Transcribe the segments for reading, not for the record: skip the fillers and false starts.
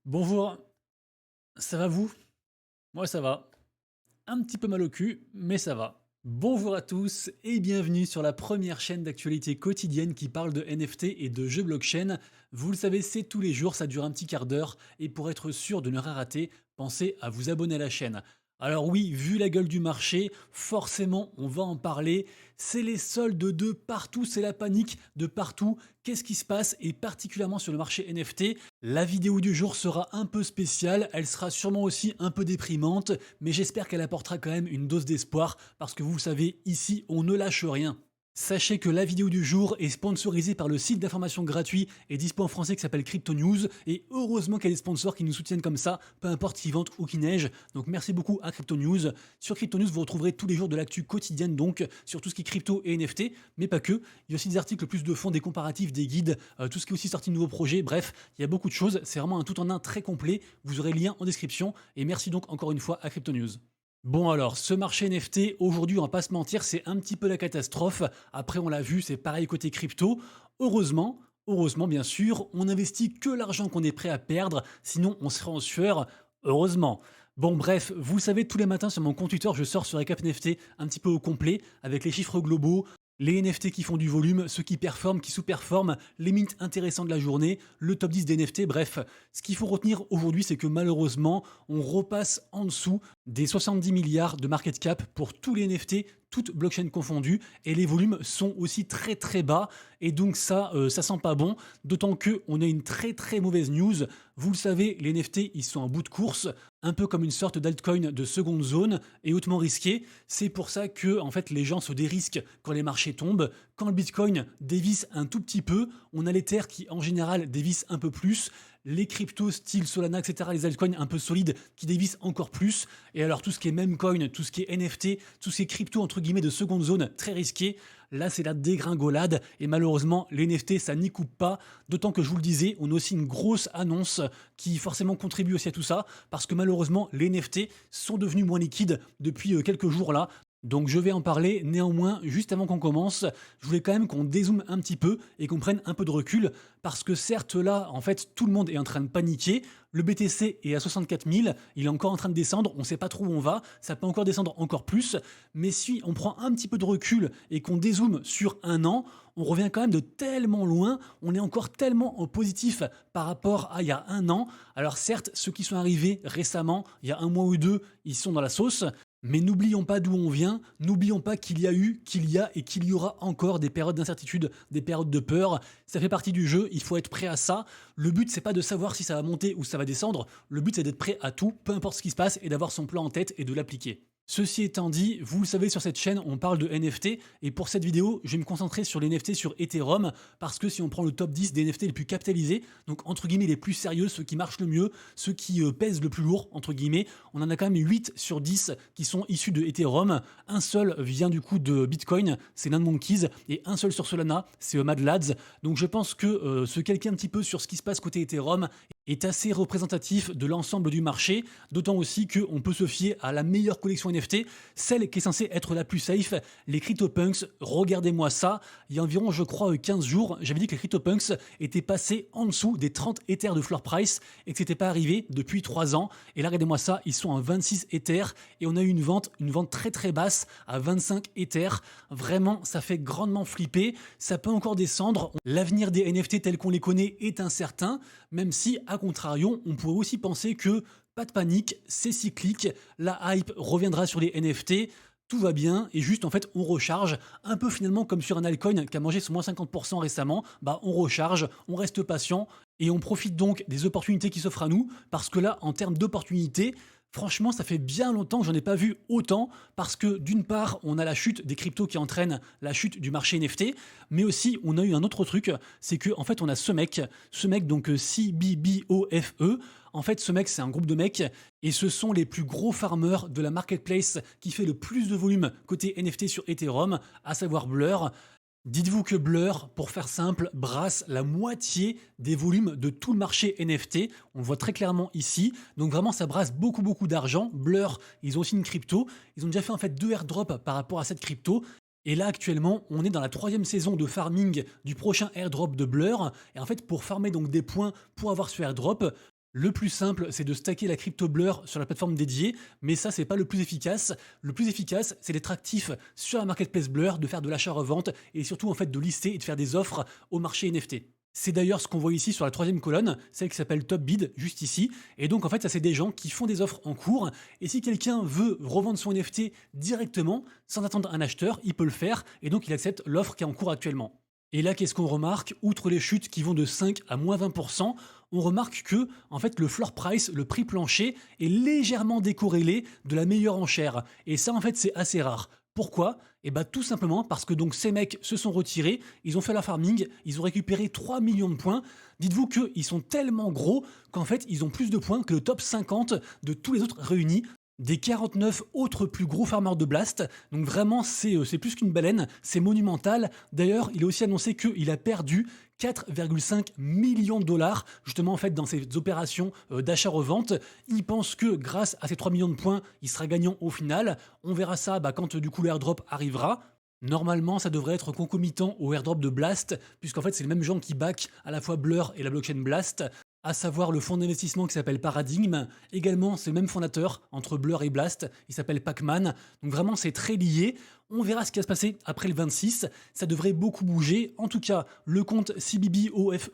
Bonjour, ça va vous? Moi ça va. Un petit peu mal au cul, mais ça va. Bonjour à tous et bienvenue sur la première chaîne d'actualité quotidienne qui parle de NFT et de jeux blockchain. Vous le savez, c'est tous les jours, ça dure un petit quart d'heure et pour être sûr de ne rien rater, pensez à vous abonner à la chaîne. Alors oui, vu la gueule du marché, forcément on va en parler. C'est les soldes de partout, c'est la panique de partout. Qu'est-ce qui se passe et particulièrement sur le marché NFT? La vidéo du jour sera un peu spéciale, elle sera sûrement aussi un peu déprimante, mais j'espère qu'elle apportera quand même une dose d'espoir, parce que vous le savez, ici on ne lâche rien. Sachez que la vidéo du jour est sponsorisée par le site d'information gratuit et dispo en français qui s'appelle Crypto News, et heureusement qu'il y a des sponsors qui nous soutiennent comme ça, peu importe qu'ils vente ou qu'ils neige. Donc merci beaucoup à Crypto News. Sur Crypto News, vous retrouverez tous les jours de l'actu quotidienne donc sur tout ce qui est crypto et NFT, mais pas que. Il y a aussi des articles plus de fond, des comparatifs, des guides, tout ce qui est aussi sorti de nouveaux projets. Bref, il y a beaucoup de choses. C'est vraiment un tout en un très complet. Vous aurez le lien en description. Et merci donc encore une fois à Crypto News. Bon alors, ce marché NFT, aujourd'hui, on va pas se mentir, c'est un petit peu la catastrophe. Après, on l'a vu, c'est pareil côté crypto. Heureusement bien sûr, on n'investit que l'argent qu'on est prêt à perdre, sinon on serait en sueur. Heureusement. Bon bref, vous le savez, tous les matins sur mon compte Twitter, je sors sur Recap NFT un petit peu au complet, avec les chiffres globaux, les NFT qui font du volume, ceux qui performent, qui sous-performent, les mints intéressants de la journée, le top 10 des NFT, bref. Ce qu'il faut retenir aujourd'hui, c'est que malheureusement, on repasse en dessous des 70 milliards de market cap pour tous les NFT, toutes blockchains confondues, et les volumes sont aussi très très bas, et donc ça sent pas bon, d'autant que on a une très très mauvaise news. Vous le savez, les NFT, ils sont en bout de course, un peu comme une sorte d'altcoin de seconde zone et hautement risqué. C'est pour ça que en fait les gens se dérisquent quand les marchés tombent. Quand le Bitcoin dévisse un tout petit peu, on a l'Ether qui en général dévisse un peu plus, les cryptos style Solana, etc., les altcoins un peu solides qui dévissent encore plus. Et alors tout ce qui est meme coin, tout ce qui est NFT, tous ces cryptos entre guillemets de seconde zone très risqués, là c'est la dégringolade et malheureusement les NFT ça n'y coupe pas. D'autant que je vous le disais, on a aussi une grosse annonce qui forcément contribue aussi à tout ça parce que malheureusement les NFT sont devenus moins liquides depuis quelques jours là. Donc je vais en parler, néanmoins, juste avant qu'on commence, je voulais quand même qu'on dézoome un petit peu et qu'on prenne un peu de recul, parce que certes là, en fait, tout le monde est en train de paniquer, le BTC est à 64 000, il est encore en train de descendre, on ne sait pas trop où on va, ça peut encore descendre encore plus, mais si on prend un petit peu de recul et qu'on dézoome sur un an, on revient quand même de tellement loin, on est encore tellement en positif par rapport à il y a un an. Alors certes, ceux qui sont arrivés récemment, il y a un mois ou deux, ils sont dans la sauce, mais n'oublions pas d'où on vient, n'oublions pas qu'il y a eu, qu'il y a et qu'il y aura encore des périodes d'incertitude, des périodes de peur. Ça fait partie du jeu, il faut être prêt à ça. Le but, c'est pas de savoir si ça va monter ou ça va descendre. Le but, c'est d'être prêt à tout, peu importe ce qui se passe, et d'avoir son plan en tête et de l'appliquer. Ceci étant dit, vous le savez, sur cette chaîne, on parle de NFT, et pour cette vidéo, je vais me concentrer sur les NFT sur Ethereum, parce que si on prend le top 10 des NFT les plus capitalisés, donc entre guillemets les plus sérieux, ceux qui marchent le mieux, ceux qui pèsent le plus lourd, entre guillemets, on en a quand même 8 sur 10 qui sont issus de Ethereum. Un seul vient du coup de Bitcoin, c'est Monkeys, et un seul sur Solana, c'est Mad Lads. Donc je pense que se calquer un petit peu sur ce qui se passe côté Ethereum est assez représentatif de l'ensemble du marché, d'autant aussi qu'on peut se fier à la meilleure collection NFT, celle qui est censée être la plus safe, les CryptoPunks. Regardez-moi ça, il y a environ, je crois, 15 jours, j'avais dit que les CryptoPunks étaient passés en dessous des 30 Ethers de floor price et que c'était pas arrivé depuis 3 ans. Et là, regardez-moi ça, ils sont à 26 Ethers et on a eu une vente très très basse à 25 Ethers. Vraiment, ça fait grandement flipper. Ça peut encore descendre. L'avenir des NFT tels qu'on les connaît est incertain, même si, à contrario, on pourrait aussi penser que pas de panique, c'est cyclique, la hype reviendra sur les NFT, tout va bien et juste en fait on recharge un peu finalement comme sur un altcoin qui a mangé son moins 50% récemment, bah on recharge, on reste patient et on profite donc des opportunités qui s'offrent à nous parce que là en termes d'opportunités, franchement ça fait bien longtemps que j'en ai pas vu autant parce que d'une part on a la chute des cryptos qui entraîne la chute du marché NFT, mais aussi on a eu un autre truc, c'est que en fait on a ce mec donc CBBOFE. En fait, ce mec, c'est un groupe de mecs et ce sont les plus gros farmers de la marketplace qui fait le plus de volume côté NFT sur Ethereum, à savoir Blur. Dites-vous que Blur, pour faire simple, brasse la moitié des volumes de tout le marché NFT. On le voit très clairement ici. Donc vraiment, ça brasse beaucoup d'argent. Blur, ils ont aussi une crypto. Ils ont déjà fait en fait 2 airdrops par rapport à cette crypto. Et là, actuellement, on est dans la 3e saison de farming du prochain airdrop de Blur. Et en fait, pour farmer donc des points pour avoir ce airdrop, Le plus simple, c'est de stacker la crypto Blur sur la plateforme dédiée, mais ça, c'est pas le plus efficace. Le plus efficace, c'est d'être actif sur la marketplace Blur, de faire de l'achat-revente et surtout en fait de lister et de faire des offres au marché NFT. C'est d'ailleurs ce qu'on voit ici sur la troisième colonne, celle qui s'appelle Top Bid, juste ici. Et donc en fait, ça c'est des gens qui font des offres en cours. Et si quelqu'un veut revendre son NFT directement, sans attendre un acheteur, il peut le faire. Et donc il accepte l'offre qui est en cours actuellement. Et là, qu'est-ce qu'on remarque? Outre les chutes qui vont de 5 à moins 20%, on remarque que en fait, le floor price, le prix plancher, est légèrement décorrélé de la meilleure enchère. Et ça, en fait, c'est assez rare. Pourquoi? Et bah tout simplement parce que donc ces mecs se sont retirés, ils ont fait la farming, ils ont récupéré 3 millions de points. Dites-vous qu'ils sont tellement gros qu'en fait ils ont plus de points que le top 50 de tous les autres réunis, des 49 autres plus gros farmers de Blast. Donc vraiment c'est plus qu'une baleine, c'est monumental. D'ailleurs il a aussi annoncé qu'il a perdu 4,5 millions de dollars justement en fait dans ces opérations d'achat-revente. Il pense que grâce à ces 3 millions de points, il sera gagnant au final. On verra ça quand du coup l'airdrop arrivera. Normalement, ça devrait être concomitant au airdrop de Blast, puisqu'en fait, c'est les mêmes gens qui back à la fois Blur et la blockchain Blast, à savoir le fonds d'investissement qui s'appelle Paradigm. Également, c'est le même fondateur entre Blur et Blast, il s'appelle Pacman. Donc vraiment, c'est très lié. On verra ce qui va se passer après le 26. Ça devrait beaucoup bouger. En tout cas, le compte CBBOFE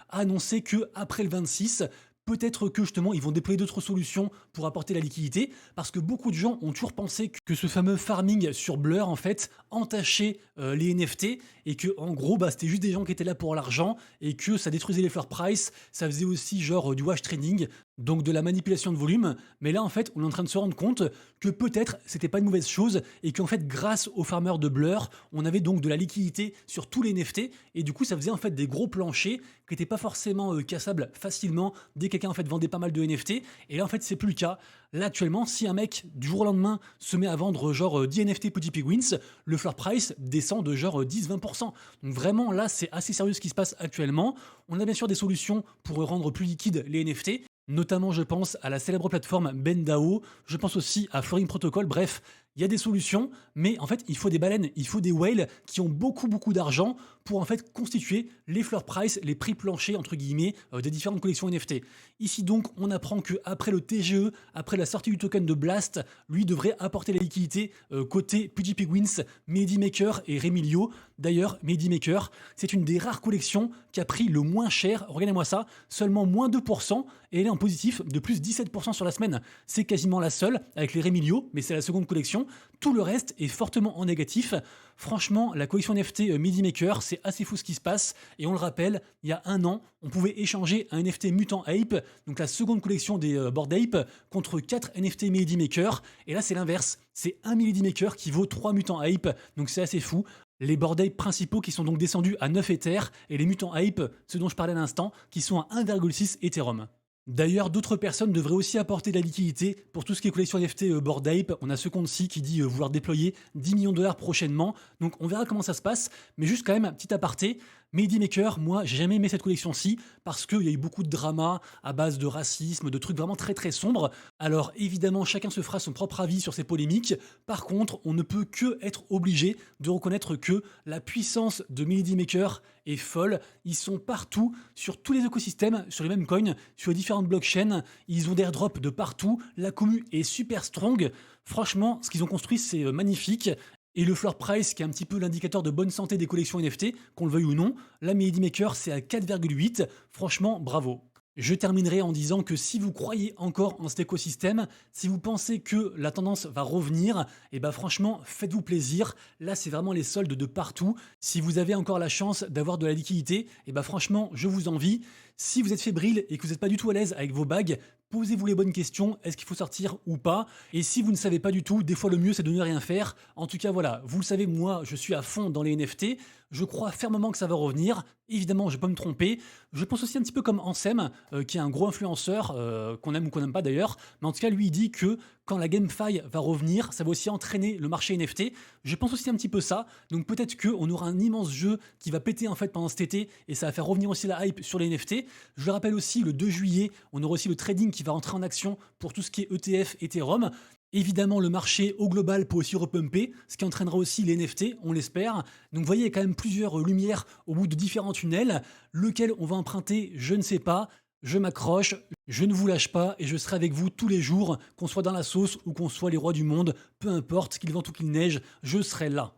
a annoncé que après le 26, peut-être que justement ils vont déployer d'autres solutions pour apporter la liquidité, parce que beaucoup de gens ont toujours pensé que ce fameux farming sur Blur en fait entachait les NFT et que en gros c'était juste des gens qui étaient là pour l'argent et que ça détruisait les floor price, ça faisait aussi genre du wash trading, donc de la manipulation de volume. Mais là en fait on est en train de se rendre compte que peut-être c'était pas une mauvaise chose et qu'en fait grâce aux farmers de Blur on avait donc de la liquidité sur tous les NFT et du coup ça faisait en fait des gros planchers qui n'étaient pas forcément cassables facilement dès que quelqu'un en fait vendait pas mal de NFT. Et là en fait c'est plus le cas. Là actuellement si un mec du jour au lendemain se met à vendre genre 10 NFT Petit Pigwins, le floor price descend de genre 10-20%. Donc vraiment là c'est assez sérieux ce qui se passe actuellement. On a bien sûr des solutions pour rendre plus liquides les NFT. Notamment, je pense à la célèbre plateforme BendDAO, je pense aussi à Flooring Protocol, bref, il y a des solutions, mais en fait, il faut des baleines, il faut des whales qui ont beaucoup d'argent pour en fait constituer les floor price, les prix planchers, entre guillemets, des différentes collections NFT. Ici donc, on apprend qu'après le TGE, après la sortie du token de Blast, lui devrait apporter la liquidité côté Pudgy Penguins, Mehdi Maker et Remilio. D'ailleurs, Mehdi Maker, c'est une des rares collections qui a pris le moins cher, regardez-moi ça, seulement moins 2%, et elle est en positif de plus 17% sur la semaine. C'est quasiment la seule, avec les Remilio, mais c'est la seconde collection. Tout le reste est fortement en négatif. Franchement, la collection NFT Mehdi Maker, c'est assez fou ce qui se passe. Et on le rappelle, il y a un an, on pouvait échanger un NFT Mutant Ape, donc la seconde collection des Bored Ape, contre 4 NFT Mehdi Maker. Et là, c'est l'inverse. C'est un Mehdi Maker qui vaut 3 Mutant Ape, donc c'est assez fou. Les Bored Ape principaux qui sont donc descendus à 9 Ether, et les Mutant Ape, ceux dont je parlais à l'instant, qui sont à 1,6 Ethereum. D'ailleurs, d'autres personnes devraient aussi apporter de la liquidité pour tout ce qui est collection NFT Bored Ape. On a ce compte-ci qui dit vouloir déployer 10 millions de dollars prochainement. Donc on verra comment ça se passe. Mais juste quand même un petit aparté. Mehdi Maker, moi, j'ai jamais aimé cette collection-ci parce qu'il y a eu beaucoup de drama à base de racisme, de trucs vraiment très sombres. Alors évidemment, chacun se fera son propre avis sur ces polémiques. Par contre, on ne peut que être obligé de reconnaître que la puissance de Mehdi Maker est folle. Ils sont partout, sur tous les écosystèmes, sur les mêmes coins, sur les différentes blockchains. Ils ont des airdrops de partout. La commu est super strong. Franchement, ce qu'ils ont construit, c'est magnifique. Et le floor price, qui est un petit peu l'indicateur de bonne santé des collections NFT, qu'on le veuille ou non, la Mehdi Maker, c'est à 4,8. Franchement, bravo. Je terminerai en disant que si vous croyez encore en cet écosystème, si vous pensez que la tendance va revenir, et franchement, faites-vous plaisir. Là, c'est vraiment les soldes de partout. Si vous avez encore la chance d'avoir de la liquidité, franchement, je vous envie. Si vous êtes fébrile et que vous n'êtes pas du tout à l'aise avec vos bagues, posez-vous les bonnes questions, est-ce qu'il faut sortir ou pas? Et si vous ne savez pas du tout, des fois le mieux c'est de ne rien faire. En tout cas voilà, vous le savez, moi je suis à fond dans les NFT, je crois fermement que ça va revenir. Évidemment, je peux me tromper. Je pense aussi un petit peu comme Ansem, qui est un gros influenceur, qu'on aime ou qu'on n'aime pas d'ailleurs. Mais en tout cas, lui, il dit que quand la GameFi va revenir, ça va aussi entraîner le marché NFT. Je pense aussi un petit peu ça. Donc peut-être qu'on aura un immense jeu qui va péter en fait pendant cet été et ça va faire revenir aussi la hype sur les NFT. Je le rappelle aussi, le 2 juillet, on aura aussi le trading qui va rentrer en action pour tout ce qui est ETF, Ethereum. Évidemment, le marché au global peut aussi repumper, ce qui entraînera aussi les NFT, on l'espère. Donc vous voyez, il y a quand même plusieurs lumières au bout de différents tunnels. Lequel on va emprunter, je ne sais pas. Je m'accroche, je ne vous lâche pas et je serai avec vous tous les jours, qu'on soit dans la sauce ou qu'on soit les rois du monde, peu importe qu'il vente ou qu'il neige, je serai là.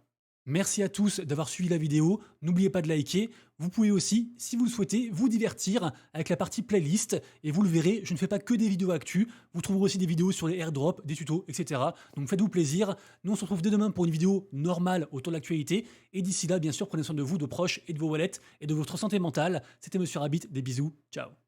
Merci à tous d'avoir suivi la vidéo, n'oubliez pas de liker, vous pouvez aussi, si vous le souhaitez, vous divertir avec la partie playlist et vous le verrez, je ne fais pas que des vidéos actu, vous trouverez aussi des vidéos sur les airdrops, des tutos, etc. Donc faites-vous plaisir, nous on se retrouve dès demain pour une vidéo normale autour de l'actualité et d'ici là, bien sûr, prenez soin de vous, de proches et de vos wallets et de votre santé mentale. C'était Monsieur Rabbit, des bisous, ciao.